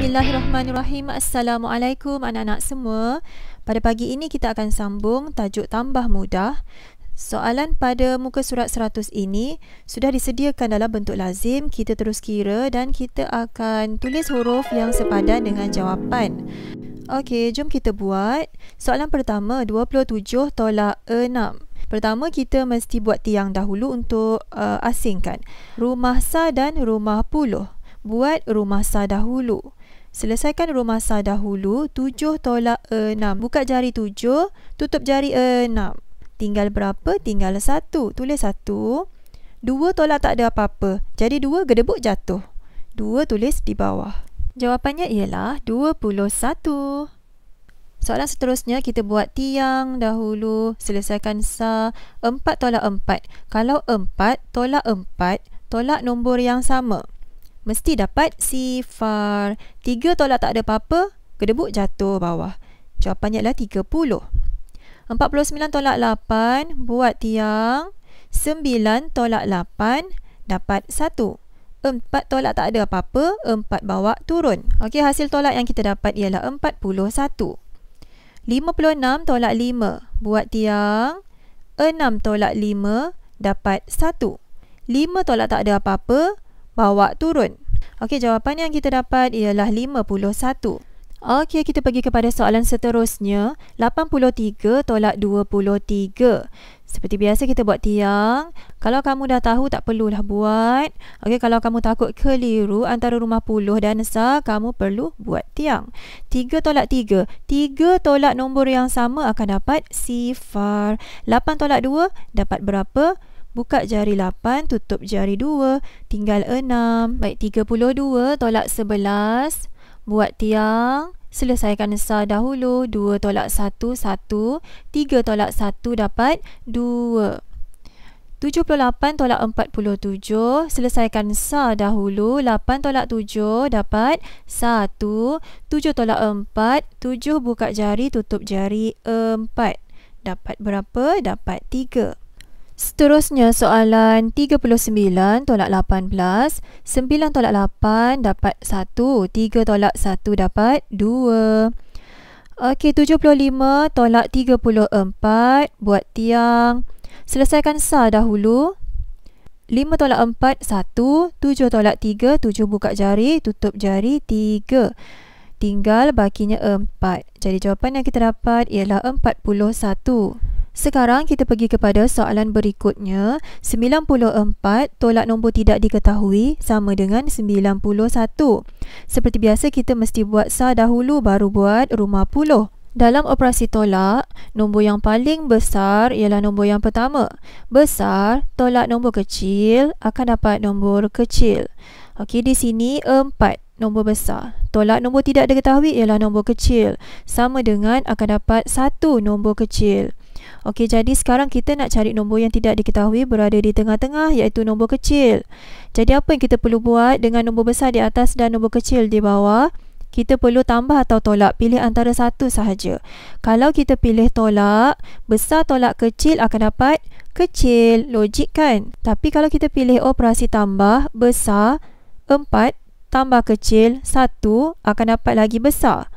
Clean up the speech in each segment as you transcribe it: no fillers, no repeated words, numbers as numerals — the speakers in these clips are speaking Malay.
Bismillahirrahmanirrahim. Assalamualaikum anak-anak semua. Pada pagi ini kita akan sambung tajuk tambah mudah. Soalan pada muka surat 100 ini sudah disediakan dalam bentuk lazim. Kita terus kira dan kita akan tulis huruf yang sepadan dengan jawapan. Okey, jom kita buat. Soalan pertama, 27 tolak 6. Pertama, kita mesti buat tiang dahulu untuk asingkan. Rumah sa dan rumah puluh. Buat rumah sa dahulu. Selesaikan rumah sa dahulu. 7 tolak 6. Buka jari 7, tutup jari 6. Tinggal berapa? Tinggal 1. Tulis 1. 2 tolak tak ada apa-apa. Jadi 2 gedebuk jatuh. 2 tulis di bawah. Jawapannya ialah 21. Soalan seterusnya, kita buat tiang dahulu. Selesaikan sa. 4 tolak 4. Kalau 4 tolak 4, tolak nombor yang sama. Mesti dapat sifar. 3 tolak tak ada apa-apa, gedebuk jatuh bawah. Jawapannya adalah 30. 49 tolak 8, buat tiang. 9 tolak 8, dapat 1. 4 tolak tak ada apa-apa, 4 bawa turun. Okey, hasil tolak yang kita dapat ialah 41. 56 tolak 5, buat tiang. 6 tolak 5, dapat 1. 5 tolak tak ada apa-apa, bawa turun. Okey, jawapan yang kita dapat ialah 51. Okey, kita pergi kepada soalan seterusnya. 83 tolak 23. Seperti biasa kita buat tiang. Kalau kamu dah tahu, tak perlulah buat. Okey, kalau kamu takut keliru antara rumah puluh dan sa, kamu perlu buat tiang. 3 tolak 3. 3 tolak nombor yang sama akan dapat sifar. 8 tolak 2, dapat berapa? Buka jari 8, tutup jari 2, tinggal 6. Baik, 32 tolak 11. Buat tiang. Selesaikan sa dahulu. 2 tolak 1, 1. 3 tolak 1, dapat 2. 78 tolak 47. Selesaikan sa dahulu. 8 tolak 7, dapat 1. 7 tolak 4. 7 buka jari, tutup jari 4. Dapat berapa? Dapat 3. Seterusnya soalan 39 tolak 18. 9 tolak 8, dapat 1. 3 tolak 1, dapat 2. Okey, 75 tolak 34. Buat tiang. Selesaikan sa dahulu. 5 tolak 4, 1. 7 tolak 3, 7 buka jari, tutup jari 3. Tinggal bakinya 4. Jadi jawapan yang kita dapat ialah 41. Sekarang kita pergi kepada soalan berikutnya. 94 tolak nombor tidak diketahui sama dengan 91. Seperti biasa kita mesti buat sa dahulu baru buat rumah puluh. Dalam operasi tolak, nombor yang paling besar ialah nombor yang pertama. Besar tolak nombor kecil akan dapat nombor kecil. Okey, di sini 4. Nombor besar. Tolak nombor tidak diketahui ialah nombor kecil. Sama dengan akan dapat 1 nombor kecil. Okey, jadi sekarang kita nak cari nombor yang tidak diketahui berada di tengah-tengah, iaitu nombor kecil. Jadi apa yang kita perlu buat dengan nombor besar di atas dan nombor kecil di bawah? Kita perlu tambah atau tolak, pilih antara satu sahaja. Kalau kita pilih tolak, besar tolak kecil akan dapat kecil. Logik kan? Tapi kalau kita pilih operasi tambah, besar 4 tambah kecil 1 akan dapat lagi besar.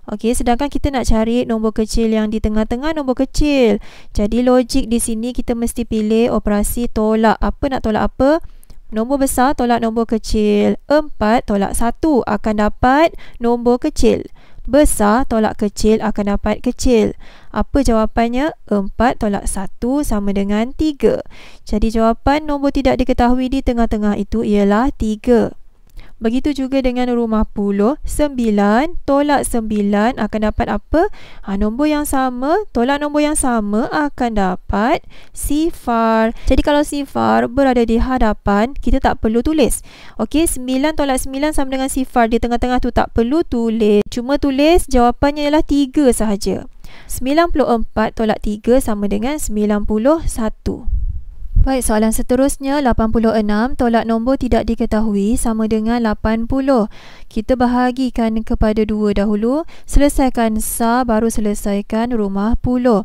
Okey, sedangkan kita nak cari nombor kecil yang di tengah-tengah, nombor kecil. Jadi logik di sini kita mesti pilih operasi tolak. Apa nak tolak apa? Nombor besar tolak nombor kecil. 4 tolak 1 akan dapat nombor kecil. Besar tolak kecil akan dapat kecil. Apa jawapannya? 4 tolak 1 sama dengan 3. Jadi jawapan nombor tidak diketahui di tengah-tengah itu ialah 3. Begitu juga dengan rumah puluh. 9 tolak 9 akan dapat apa? Nombor yang sama. Tolak nombor yang sama akan dapat sifar. Jadi kalau sifar berada di hadapan, kita tak perlu tulis. Okey, 9 tolak 9 sama dengan sifar. Di tengah-tengah tu tak perlu tulis. Cuma tulis jawapannya ialah 3 sahaja. 94 tolak 3 sama dengan 91. Baik, soalan seterusnya 86 tolak nombor tidak diketahui sama dengan 80. Kita bahagikan kepada 2 dahulu, selesaikan sah baru selesaikan rumah puluh.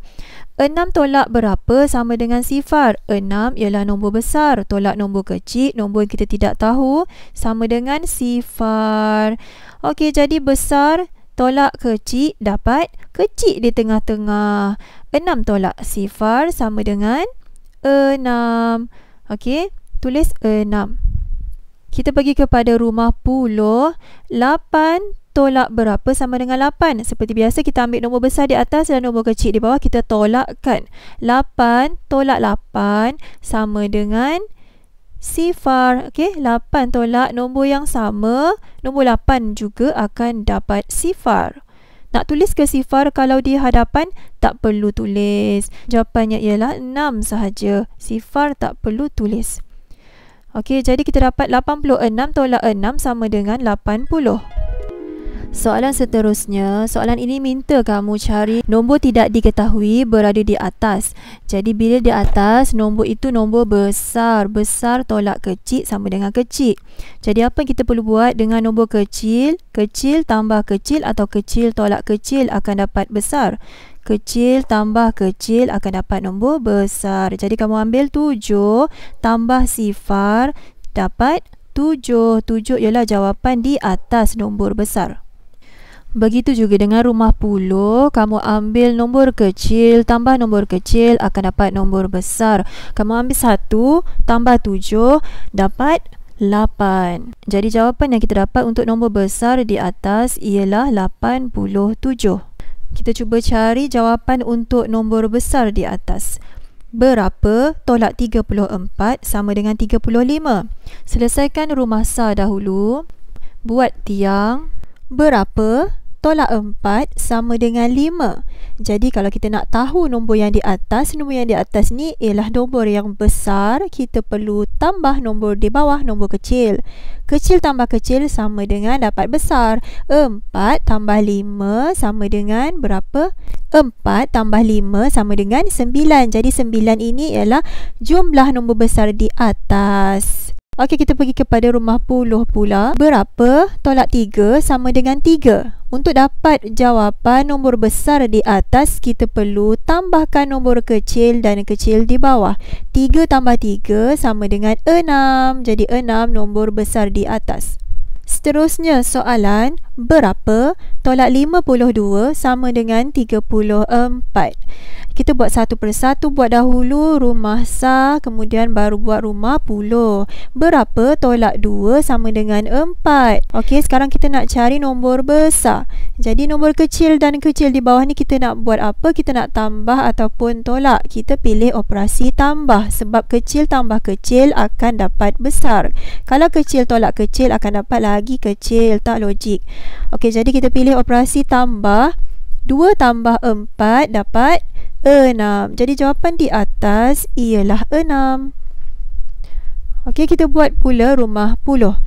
6 tolak berapa sama dengan sifar? 6 ialah nombor besar, tolak nombor kecil, nombor yang kita tidak tahu, sama dengan sifar. Okey, jadi besar tolak kecil, dapat kecil di tengah-tengah. 6 tolak sifar sama dengan 6. Okey, tulis 6. Kita pergi kepada rumah puluh. 8 tolak berapa sama dengan 8? Seperti biasa kita ambil nombor besar di atas dan nombor kecil di bawah, kita tolakkan. 8 tolak 8 sama dengan sifar. Okey, 8 tolak nombor yang sama, nombor 8 juga akan dapat sifar. Nak tulis ke sifar kalau di hadapan? Tak perlu tulis. Jawapannya ialah 6 sahaja. Sifar tak perlu tulis. Okey, jadi kita dapat 86 tolak 6 sama dengan 80. Soalan seterusnya, soalan ini minta kamu cari nombor tidak diketahui berada di atas. Jadi bila di atas, nombor itu nombor besar. Besar tolak kecil sama dengan kecil. Jadi apa yang kita perlu buat dengan nombor kecil? Kecil tambah kecil atau kecil tolak kecil akan dapat besar. Kecil tambah kecil akan dapat nombor besar. Jadi kamu ambil 7 tambah sifar, dapat 7. 7 ialah jawapan di atas nombor besar. Begitu juga dengan rumah puluh, kamu ambil nombor kecil tambah nombor kecil akan dapat nombor besar. Kamu ambil 1 tambah 7 dapat 8. Jadi jawapan yang kita dapat untuk nombor besar di atas ialah 87. Kita cuba cari jawapan untuk nombor besar di atas. Berapa tolak 34 sama dengan 35? Selesaikan rumah sah dahulu. Buat tiang. Berapa tolak 4 sama dengan 5. Jadi kalau kita nak tahu nombor yang di atas, nombor yang di atas ni ialah nombor yang besar, kita perlu tambah nombor di bawah, nombor kecil. Kecil tambah kecil sama dengan dapat besar. 4 tambah 5 sama dengan berapa? 4 tambah 5 sama dengan 9. Jadi 9 ini ialah jumlah nombor besar di atas. Okey, kita pergi kepada rumah puluh pula. Berapa tolak 3 sama dengan 3? Untuk dapat jawapan nombor besar di atas, kita perlu tambahkan nombor kecil dan kecil di bawah. 3 tambah 3 sama dengan 6. Jadi 6 nombor besar di atas. Seterusnya soalan, berapa tolak 52 sama dengan 34? Kita buat satu persatu, buat dahulu rumah sah, kemudian baru buat rumah puluh. Berapa tolak 2 sama dengan 4? Okey, sekarang kita nak cari nombor besar. Jadi nombor kecil dan kecil di bawah ni kita nak buat apa? Kita nak tambah ataupun tolak. Kita pilih operasi tambah, sebab kecil tambah kecil akan dapat besar. Kalau kecil tolak kecil akan dapat lagi kecil, tak logik. Okey, jadi kita pilih operasi tambah. 2 tambah 4 dapat 6. Jadi jawapan di atas ialah 6. Okey, kita buat pula rumah puluh.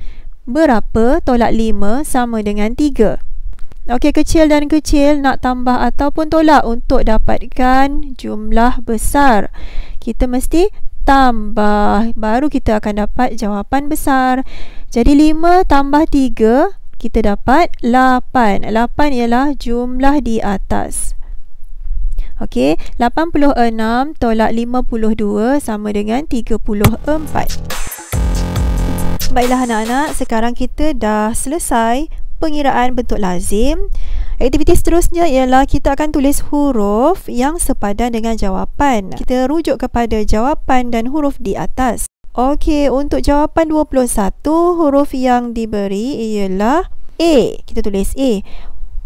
Berapa tolak 5 sama dengan 3? Okey, kecil dan kecil nak tambah ataupun tolak untuk dapatkan jumlah besar. Kita mesti tambah, baru kita akan dapat jawapan besar. Jadi 5 tambah 3, kita dapat 8. 8 ialah jumlah di atas. Okey, 86 tolak 52 sama dengan 34. Baiklah anak-anak, sekarang kita dah selesai pengiraan bentuk lazim. Aktiviti seterusnya ialah kita akan tulis huruf yang sepadan dengan jawapan. Kita rujuk kepada jawapan dan huruf di atas. Okey, untuk jawapan 21, huruf yang diberi ialah A. Kita tulis A.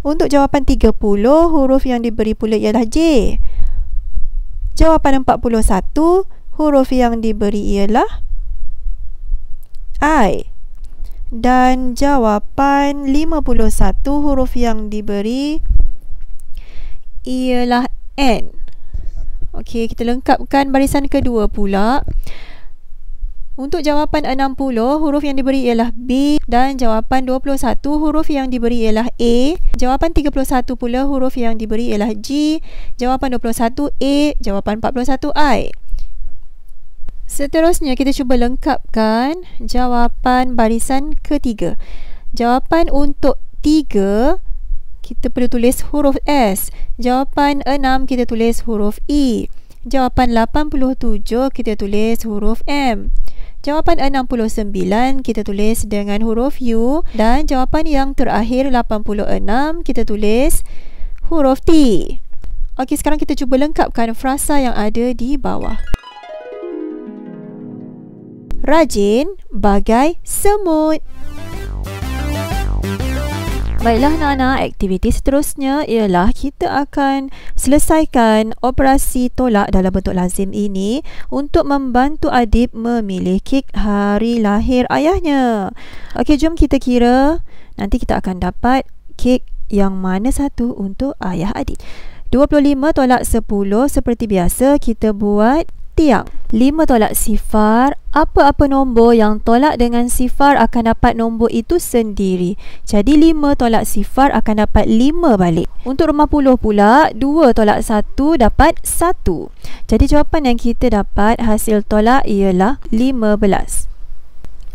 Untuk jawapan 30, huruf yang diberi pula ialah J. Jawapan 41, huruf yang diberi ialah I. Dan jawapan 51, huruf yang diberi ialah N. Okey, kita lengkapkan barisan kedua pula. Untuk jawapan 60, huruf yang diberi ialah B. Dan jawapan 21, huruf yang diberi ialah A. Jawapan 31 pula, huruf yang diberi ialah G. Jawapan 21 A. Jawapan 41 I. Seterusnya kita cuba lengkapkan jawapan barisan ketiga. Jawapan untuk 3 kita perlu tulis huruf S. Jawapan 6 kita tulis huruf I. Jawapan 87 kita tulis huruf M. Jawapan 69 kita tulis dengan huruf U. Dan jawapan yang terakhir 86 kita tulis huruf T. Okey, sekarang kita cuba lengkapkan frasa yang ada di bawah. Rajin bagai semut. Baiklah anak-anak, aktiviti seterusnya ialah kita akan selesaikan operasi tolak dalam bentuk lazim ini untuk membantu adik memilih kek hari lahir ayahnya. Okey, jom kita kira nanti kita akan dapat kek yang mana satu untuk ayah adik. 25 tolak 10 seperti biasa kita buat tiang. 5 tolak sifar, apa-apa nombor yang tolak dengan sifar akan dapat nombor itu sendiri. Jadi 5 tolak sifar akan dapat 5 balik. Untuk rumah puluh pula, 2 tolak 1 dapat 1. Jadi jawapan yang kita dapat hasil tolak ialah 15.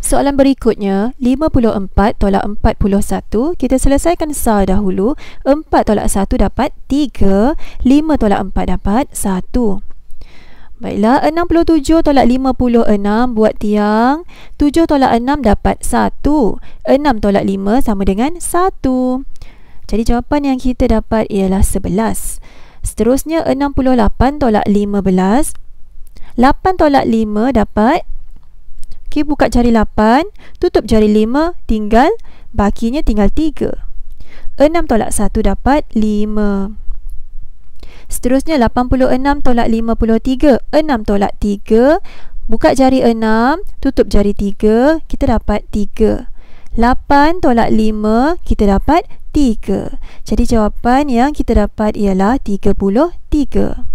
Soalan berikutnya, 54 tolak 41. Kita selesaikan sah dahulu. 4 tolak 1 dapat 3. 5 tolak 4 dapat 1. Baiklah, 67 tolak 56 buat tiang. 7 tolak 6 dapat 1. 6 tolak 5 sama dengan 1. Jadi jawapan yang kita dapat ialah 11. Seterusnya 68 tolak 15. 8 tolak 5 dapat. Okey, buka jari 8, tutup jari 5, tinggal bakinya tinggal 3. 6 tolak 1 dapat 5. Seterusnya 86 tolak 53. 6 tolak 3. Buka jari 6, tutup jari 3, kita dapat 3. 8 tolak 5, kita dapat 3. Jadi jawapan yang kita dapat ialah 33.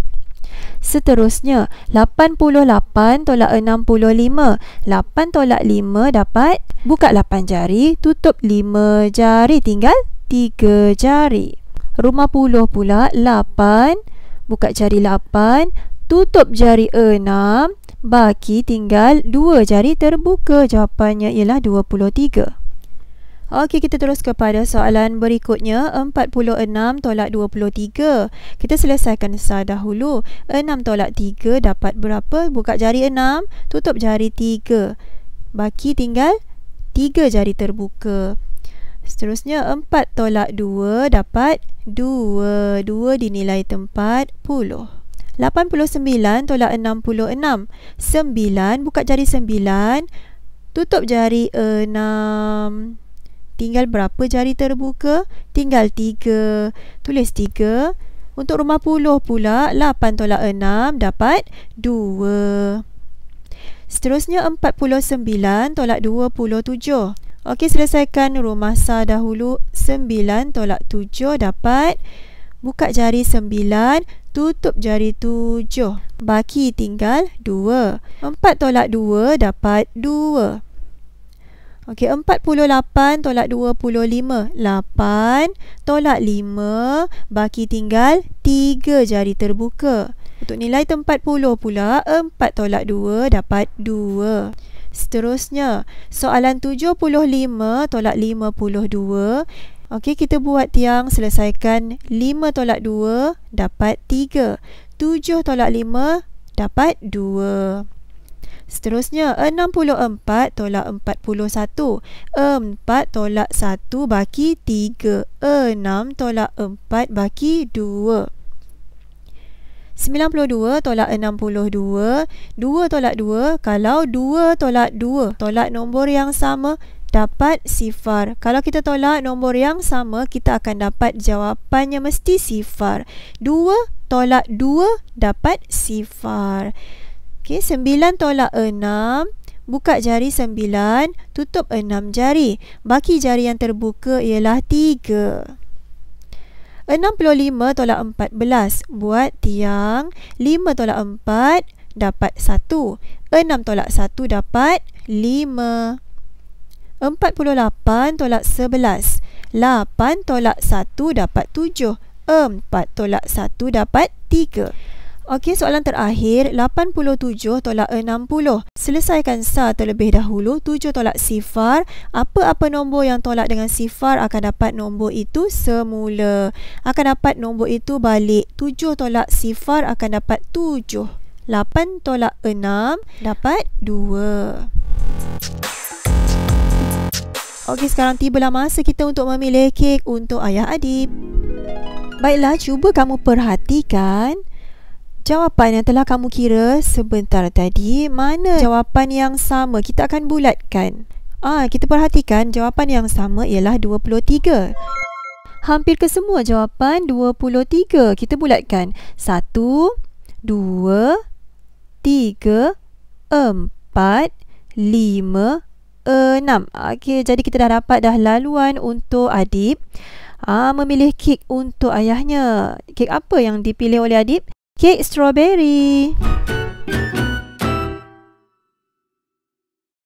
Seterusnya 88 tolak 65. 8 tolak 5 dapat. Buka 8 jari, tutup 5 jari, tinggal 3 jari. Rumah puluh pula 8. Buka jari 8, tutup jari 6, baki tinggal 2 jari terbuka. Jawapannya ialah 23. Okey, kita terus kepada soalan berikutnya. 46 tolak 23. Kita selesaikan sah dahulu. 6 tolak 3 dapat berapa? Buka jari 6, tutup jari 3, baki tinggal 3 jari terbuka. Seterusnya 4 tolak 2 dapat 2. 2 dinilai tempat 10. 89 tolak 66. 9, buka jari 9, tutup jari 6. Tinggal berapa jari terbuka? Tinggal 3. Tulis 3. Untuk rumah puluh pula 8 tolak 6 dapat 2. Seterusnya 49 tolak 27. Okey, selesaikan rumah sah dahulu. 9 tolak 7 dapat. Buka jari 9, tutup jari 7, baki tinggal 2. 4 tolak 2 dapat 2. Okey, 48 tolak 25. 8 tolak 5, baki tinggal 3 jari terbuka. Untuk nilai tempat puluh pula 4 tolak 2 dapat 2. Seterusnya, soalan 75 tolak 52. Okey, kita buat tiang, selesaikan. 5 tolak 2 dapat 3. 7 tolak 5 dapat 2. Seterusnya, 64 tolak 41. 4 tolak 1 baki 3. 6 tolak 4 baki 2. 92 tolak 62. 2 tolak 2. Kalau 2 tolak 2, tolak nombor yang sama, dapat sifar. Kalau kita tolak nombor yang sama, kita akan dapat jawapannya mesti sifar. 2 tolak 2 dapat sifar. Okey, 9 tolak 6. Buka jari 9, tutup 6 jari. Baki jari yang terbuka ialah 3. 65 tolak 14. Buat tiang. 5 tolak 4 dapat 1. 6 tolak 1 dapat 5. 48 tolak 11. 8 tolak 1 dapat 7. 4 tolak 1 dapat 3. Okey, soalan terakhir, 87 tolak 60. Selesaikan SAR terlebih dahulu. 7 tolak sifar. Apa-apa nombor yang tolak dengan sifar akan dapat nombor itu semula. Akan dapat nombor itu balik. 7 tolak sifar akan dapat 7. 8 tolak 6 dapat 2. Okey, sekarang tibalah masa kita untuk memilih kek untuk ayah Adib. Baiklah, cuba kamu perhatikan jawapan yang telah kamu kira sebentar tadi. Mana jawapan yang sama? Kita akan bulatkan. Kita perhatikan jawapan yang sama ialah 23. Hampir kesemua jawapan 23. Kita bulatkan. 1, 2, 3, 4, 5, 6. Okey, jadi kita dah dapat dah laluan untuk Adib. Memilih kek untuk ayahnya. Kek apa yang dipilih oleh Adib? Kek strawberry.